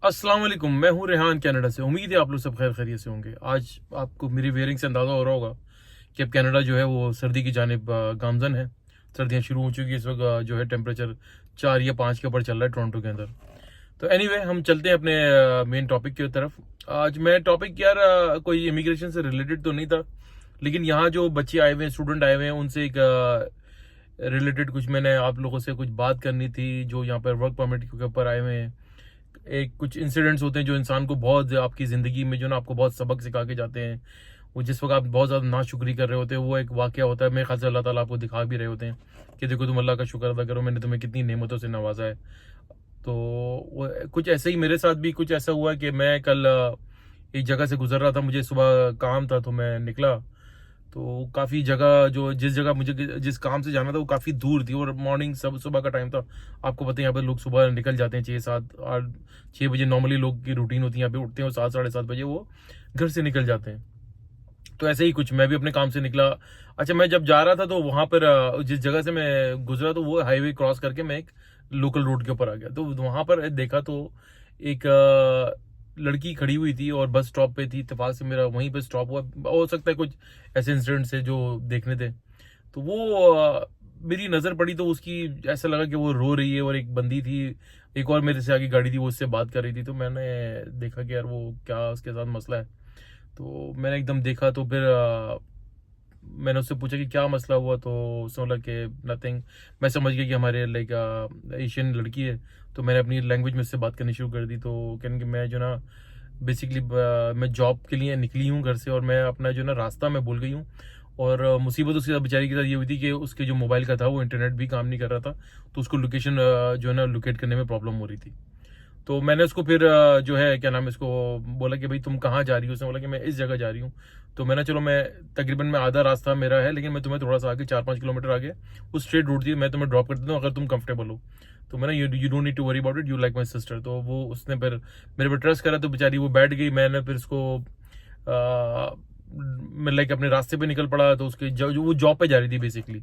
अस्सलाम वालेकुम। मैं हूं रेहान कनाडा से। उम्मीद है आप लोग सब खैर खैरियत से होंगे। आज आपको मेरी वेयरिंग से अंदाज़ा हो रहा होगा कि अब कनाडा जो है वो सर्दी की जानिब गामजन है। सर्दियां शुरू हो चुकी है। इस वक्त जो है टेम्परेचर 4 या 5 के ऊपर चल रहा है टोरंटो के अंदर। तो एनीवे हम चलते हैं अपने मेन टॉपिक की तरफ। आज मैं टॉपिक यार कोई इमिग्रेशन से रिलेटेड तो नहीं था, लेकिन यहाँ जो बच्चे आए हुए हैं, स्टूडेंट आए हुए हैं, उनसे एक रिलेटेड कुछ मैंने आप लोगों से कुछ बात करनी थी जो यहाँ पर वर्क परमिट के ऊपर आए हुए हैं। एक कुछ इंसिडेंट्स होते हैं जो इंसान को बहुत आपकी ज़िंदगी में जो ना आपको बहुत सबक सिखा के जाते हैं। वो जिस वक्त आप बहुत ज़्यादा नाशुक्री कर रहे होते हैं, वो एक वाक़या होता है। मेरे ख्याल से अल्लाह ताला आपको दिखा भी रहे होते हैं कि देखो तुम अल्लाह का शुक्र अदा करो, मैंने तुम्हें कितनी नेमतों से नवाजा है। तो वो कुछ ऐसे ही मेरे साथ भी कुछ ऐसा हुआ कि मैं कल एक जगह से गुजर रहा था। मुझे सुबह काम था तो मैं निकला। तो काफ़ी जगह जो जिस जगह मुझे जिस काम से जाना था वो काफ़ी दूर थी और मॉर्निंग सब सुबह का टाइम था। आपको पता है यहाँ पे लोग सुबह निकल जाते हैं 6, 7, 8, 6 बजे। नॉर्मली लोग की रूटीन होती है, यहाँ पे उठते हैं और 7, साढ़े 7 बजे वो घर से निकल जाते हैं। तो ऐसे ही कुछ मैं भी अपने काम से निकला। अच्छा, मैं जब जा रहा था तो वहाँ पर जिस जगह से मैं गुजरा तो वो हाईवे क्रॉस करके मैं एक लोकल रोड के ऊपर आ गया। तो वहाँ पर देखा तो एक लड़की खड़ी हुई थी और बस स्टॉप पे थी। इत्तेफाक से मेरा वहीं पे स्टॉप हुआ। हो सकता है कुछ ऐसे इंसिडेंट्स है जो देखने थे। तो वो मेरी नज़र पड़ी तो उसकी ऐसा लगा कि वो रो रही है और एक बंदी थी, एक और मेरे से आगे गाड़ी थी, वो उससे बात कर रही थी। तो मैंने देखा कि यार वो क्या उसके साथ मसला है। तो मैंने एकदम देखा तो फिर मैंने उससे पूछा कि क्या मसला हुआ। तो उसने बोला कि नथिंग। मैं समझ गया कि हमारे लाइक एशियन लड़की है। तो मैंने अपनी लैंग्वेज में उससे बात करनी शुरू कर दी। तो कहने कि मैं जो ना बेसिकली मैं जॉब के लिए निकली हूँ घर से और मैं अपना जो ना रास्ता मैं भूल गई हूँ। और मुसीबत उसके साथ बेचारी के साथ ये हुई थी कि उसके जो मोबाइल का था वो इंटरनेट भी काम नहीं कर रहा था। तो उसको लोकेशन जो है ना लोकेट करने में प्रॉब्लम हो रही थी। तो मैंने उसको फिर जो है क्या नाम है इसको बोला कि भाई तुम कहाँ जा रही हो। उसने बोला कि मैं इस जगह जा रही हूँ। तो मैंने चलो मैं तकरीबन मैं आधा रास्ता मेरा है, लेकिन मैं तुम्हें थोड़ा सा आगे 4, 5 किलोमीटर आगे उस स्ट्रेट रूट थी, मैं तुम्हें ड्रॉप कर देता हूँ अगर तुम कंफर्टेबल हो। तो मैंने you don't need to worry about it, you like my sister. तो वो उसने फिर मेरे पे ट्रस्ट करा तो बेचारी वो बैठ गई। मैंने फिर उसको मैं लाइक अपने रास्ते पे निकल पड़ा। तो उसके जो वो जॉब पे जा रही थी बेसिकली।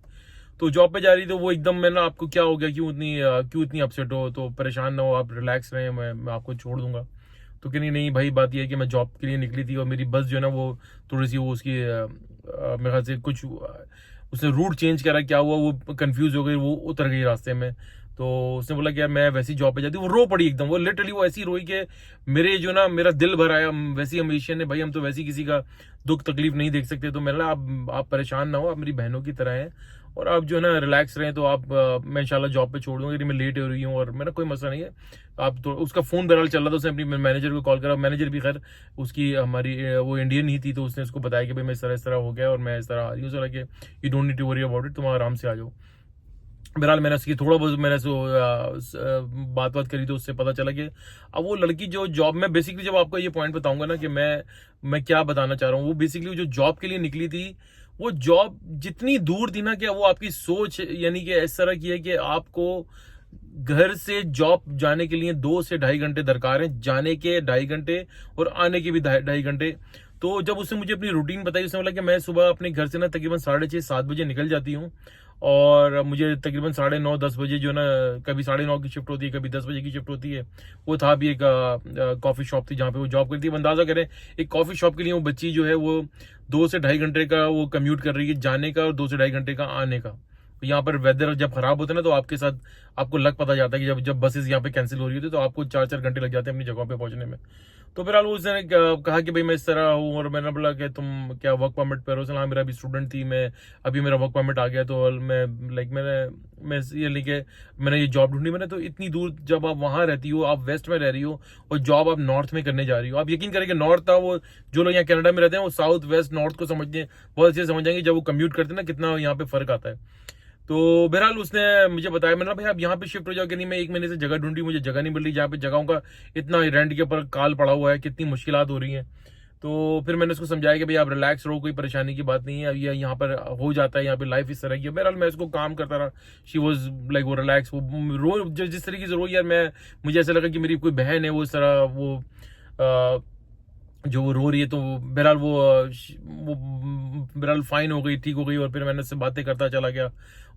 तो जॉब पे जा रही तो वो एकदम मैं ना आपको क्या हो गया, क्यों इतनी अपसेट हो, तो परेशान ना हो, आप रिलैक्स रहें, मैं आपको छोड़ दूंगा। तो कि नहीं नहीं भाई, बात ये है कि मैं जॉब के लिए निकली थी और मेरी बस जो है ना वो थोड़ी सी वो उसकी मेरे ख्याल से कुछ उसने रूट चेंज करा, क्या हुआ वो कंफ्यूज हो गई, वो उतर गई रास्ते में। तो उसने बोला कि यार मैं वैसी जॉब पे जाती हूँ। वो रो पड़ी एकदम, वो लिटरली वो ऐसी रोई कि मेरे जो ना मेरा दिल भर आया। वैसी हम एशियन है भाई, हम तो वैसी किसी का दुख तकलीफ नहीं देख सकते। तो मैंने बोला आप परेशान ना हो, आप मेरी बहनों की तरह हैं और आप जो है ना रिलैक्स रहें। तो आप मैं इंशाल्लाह जॉब पे छोड़ दूंगा, यदि मैं लेट हो रही हूँ और मेरा कोई मसला नहीं है। आप तो उसका फ़ोन बहरहाल चल रहा था, उसने अपनी मैनेजर को कॉल करा। मैनेजर भी खैर उसकी हमारी वो इंडियन ही थी। तो उसने उसको बताया कि भाई मैं इस तरह हो गया और मैं इस तरह आ रही हूँ। सो कि you don't need to worry about it, तुम आराम से आ जाओ। बहरहाल मैंने उसकी थोड़ा बहुत मैंने बात बात करी तो उससे पता चला कि अब वो लड़की जो जॉब में बेसिकली, जब आपको ये पॉइंट बताऊंगा ना कि मैं क्या बताना चाह रहा हूँ, वो बेसिकली जो जॉब के लिए निकली थी, वो जॉब जितनी दूर थी ना कि वो आपकी सोच यानी कि इस तरह की है कि आपको घर से जॉब जाने के लिए 2 से ढाई घंटे दरकार है, जाने के 2.5 घंटे और आने के भी 2.5 घंटे। तो जब उसने मुझे अपनी रूटीन बताई, उसने बोला कि मैं सुबह अपने घर से ना तकरीबन 6:30, 7 बजे निकल जाती हूँ और मुझे तकरीबन 9:30, 10 बजे जो ना कभी 9:30 की शिफ्ट होती है, कभी 10 बजे की शिफ्ट होती है। वो था भी एक कॉफ़ी शॉप थी जहाँ पे वो जॉब करती है। अब अंदाज़ा करें एक कॉफ़ी शॉप के लिए वो बच्ची जो है वो 2 से ढाई घंटे का वो कम्यूट कर रही है जाने का और 2 से ढाई घंटे का आने का। तो यहाँ पर वेदर जब खराब होता है ना तो आपके साथ आपको लग पता जाता है कि जब जब बसेस यहाँ पे कैंसिल हो रही होती है तो आपको 4, 4 घंटे लग जाते हैं अपनी जगह पे पहुंचने में। तो फिलहाल वो उसने कहा कि भाई मैं इस तरह हूँ और मैंने बोला कि तुम क्या वर्क परमिट पर हो। हाँ, मेरा अभी स्टूडेंट थी, मैं अभी मेरा वर्क परमिट आ गया तो मैं लाइक मैं ये लेके मैंने ये जॉब ढूंढी। मैंने तो इतनी दूर, जब आप वहाँ रहती हो, आप वेस्ट में रह रही हो और जॉब आप नॉर्थ में करने जा रही हो, आप यकीन करें कि नॉर्थ था वो जो लोग यहाँ कनाडा में रहते हैं वो साउथ वेस्ट नॉर्थ को समझते बहुत अच्छे से समझ जाएंगे जब वो कम्यूट करते हैं ना कितना यहाँ पे फर्क आता है। तो बहरहाल उसने मुझे बताया, मैंने भाई आप यहाँ पे शिफ्ट हो जाओ कि नहीं, मैं 1 महीने से जगह ढूंढी, मुझे जगह नहीं मिल रही, जहाँ पे जगहों का इतना रेंट के ऊपर काल पड़ा हुआ है, कितनी मुश्किलात हो रही हैं। तो फिर मैंने उसको समझाया कि भाई आप रिलैक्स रहो, कोई परेशानी की बात नहीं है, अब ये यहाँ पर हो जाता है, यहाँ पे लाइफ इस तरह की है। बहरहाल मैं इसको काम करता रहा। शी वॉज लाइक वो रिलैक्स, वो रो जिस तरीके से रो यार, मैं मुझे ऐसा लगा कि मेरी कोई बहन है वो इस तरह वो जो वो रो रही है। तो बहरहाल वो बहरहाल फाइन हो गई, ठीक हो गई और फिर मैंने उससे बातें करता चला गया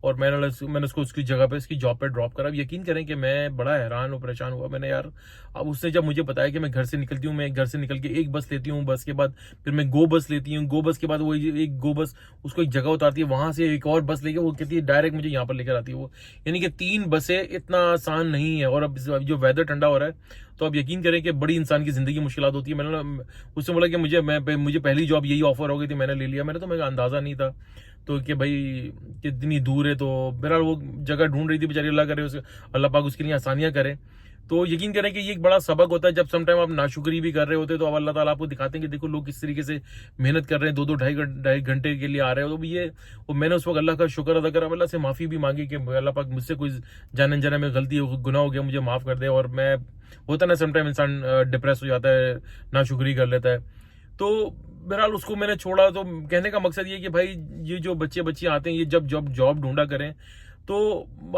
और मैंने उसको उसकी जगह पे उसकी जॉब पे ड्रॉप करा। अब यकीन करें कि मैं बड़ा हैरान और परेशान हुआ। मैंने यार, अब उसने जब मुझे बताया कि मैं घर से निकलती हूँ, मैं घर से निकल के एक बस लेती हूँ, बस के बाद फिर मैं गो बस लेती हूँ, गो बस के बाद वो एक गो बस उसको एक जगह उतारती है, वहां से एक और बस लेके वो कहती है डायरेक्ट मुझे यहाँ पर लेकर आती है वो। यानी कि 3 बसें इतना आसान नहीं है। और अब जो वेदर ठंडा हो रहा है तो अब यकीन करें कि बड़ी इंसान की जिंदगी मुश्किलात होती है। मैंने उससे बोला कि मुझे पहली जॉब यही ऑफर हो गई थी, मैंने ले लिया। मेरा अंदाजा नहीं था तो कि भाई कितनी दूर है। तो बहरहाल वो जगह ढूंढ रही थी बेचारी, अल्लाह करे उसे, अल्लाह पाक उसके लिए आसानियां करे। तो यकीन करें कि ये एक बड़ा सबक होता है जब समटाइम आप नाशुक्री भी कर रहे होते तो अब अल्लाह ताला आपको दिखाते हैं कि देखो लोग किस तरीके से मेहनत कर रहे हैं, 2-2 ढाई घंटे के लिए आ रहे हो। तो ये वो मैंने उस वक्त अल्लाह का शुक्र अदा करा, अल्लाह से माफी भी मांगी कि अल्लाह पाक मुझसे कोई जाने अनजाने में गलती हो, गुनाह हो गया, मुझे माफ कर दे। और मैं होता ना समटाइम इंसान डिप्रेस हो जाता है, नाशुक्री कर लेता है। तो बहरहाल उसको मैंने छोड़ा। तो कहने का मकसद ये कि भाई ये जो बच्चे बच्चियां आते हैं, ये जब जब जॉब ढूंढा करें तो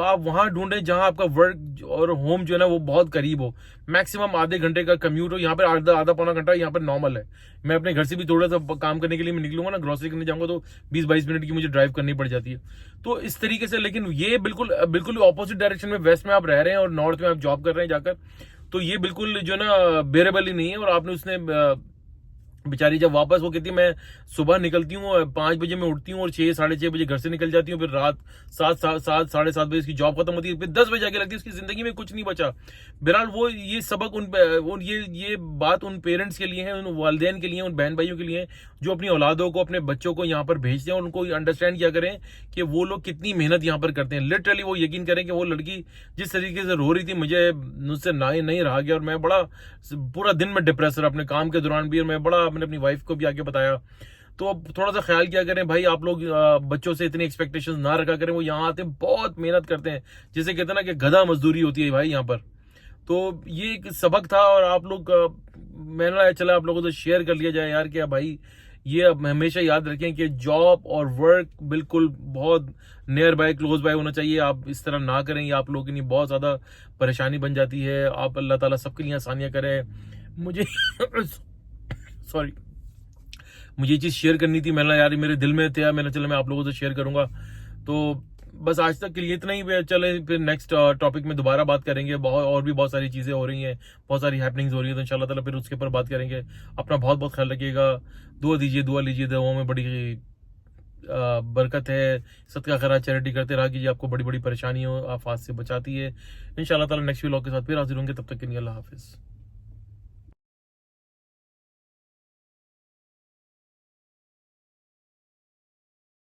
आप वहां ढूंढें जहां आपका वर्क और होम जो है ना वो बहुत करीब हो। मैक्सिमम आधे घंटे का कम्यूट हो। यहाँ पर आधा पौना घंटा यहाँ पर नॉर्मल है। मैं अपने घर से भी थोड़ा सा काम करने के लिए मैं निकलूंगा ना, ग्रोसरी करने जाऊंगा तो 20-22 मिनट की मुझे ड्राइव करनी पड़ जाती है। तो इस तरीके से, लेकिन ये बिल्कुल बिल्कुल ऑपोजिट डायरेक्शन में, वेस्ट में आप रह रहे हैं और नॉर्थ में आप जॉब कर रहे हैं जाकर, तो ये बिल्कुल जो है ना बेरेबल ही नहीं है। और आपने उसने बेचारी जब वापस, वो कहती है मैं सुबह निकलती हूँ 5 बजे मैं उठती हूँ और 6-6:30 बजे घर से निकल जाती हूँ, फिर रात 7-7 बजे उसकी जॉब खत्म होती है, फिर 10 बजे आके लगती है। उसकी जिंदगी में कुछ नहीं बचा। बहरहाल वो ये सबक ये बात उन पेरेंट्स के लिए है, उन वालिदैन के लिए, उन बहन भाइयों के लिए जो अपनी औलादों को, अपने बच्चों को यहाँ पर भेजते हैं। और उनको अंडरस्टैंड किया करें कि वो लोग कितनी मेहनत यहाँ पर करते हैं। लिटरली वो यकीन करें कि वो लड़की जिस तरीके से रो रही थी, मुझसे नहीं रहा गया। और मैं बड़ा पूरा दिन में डिप्रेस रहा अपने काम के दौरान भी। और मैंने अपनी वाइफ को भी आके बताया। तो अब थोड़ा सा ख्याल किया करें भाई, आप लोग बच्चों से इतनी एक्सपेक्टेशंस ना रखा करें। वो यहाँ आते बहुत मेहनत करते हैं, जिसे कहते हैं ना कि गधा मजदूरी होती है भाई यहाँ पर। तो ये एक सबक था। और आप लोग मैंने चला आप लोगों से शेयर कर लिया जाए यार, कि भाई ये अब हमेशा याद रखें कि जॉब और वर्क बिल्कुल बहुत नियर बाय, क्लोज बाय होना चाहिए। आप इस तरह ना करें, ये आप लोगों के लिए बहुत ज्यादा परेशानी बन जाती है। आप अल्लाह ताला सबके लिए आसानियां करें। मुझे सॉरी, मुझे ये चीज शेयर करनी थी। मैंने यार मेरे दिल में था, मैंने चला मैं आप लोगों से शेयर करूंगा। तो बस आज तक के लिए इतना ही। चले फिर नेक्स्ट टॉपिक में दोबारा बात करेंगे। और भी बहुत सारी चीजें हो रही हैं, बहुत सारी हैपनिंग्स हो रही है, तो इंशाल्लाह ताला फिर उसके ऊपर बात करेंगे। अपना बहुत बहुत ख्याल रखिएगा। दुआ लीजिए, दुआओं में बड़ी बरकत है। सदका खैरात चैरिटी करते रहा कीजिए, आपको बड़ी बड़ी परेशानियों आफात से बचाती है। इंशाल्लाह ताला नेक्स्ट व्लॉग के साथ फिर हाजिर होंगे। तब तक के लिए अल्लाह हाफिज।